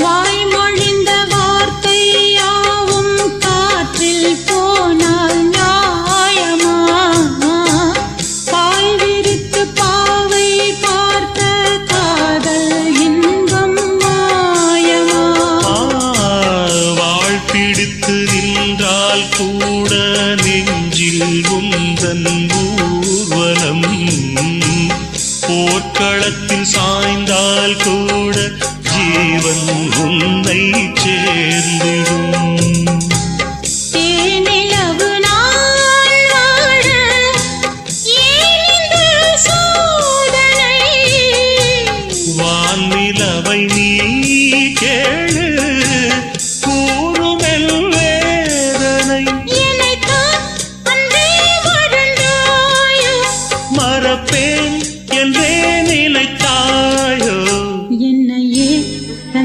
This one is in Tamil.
வாய்மொழிந்த வார்த்தை யாவும் காற்றில் போனால் நியாயமா? பாய் விரித்து பாவை பார்த்த காதல் இன்பம் மாயமா? வாழ் பிடித்து நின்றால் கூட நெஞ்சில் உந்தன் ஊர்வலம், போர்க்களத்தில் சாய்ந்தால் கூட ஜீவன் உன்னை சேர்ந்திடும்.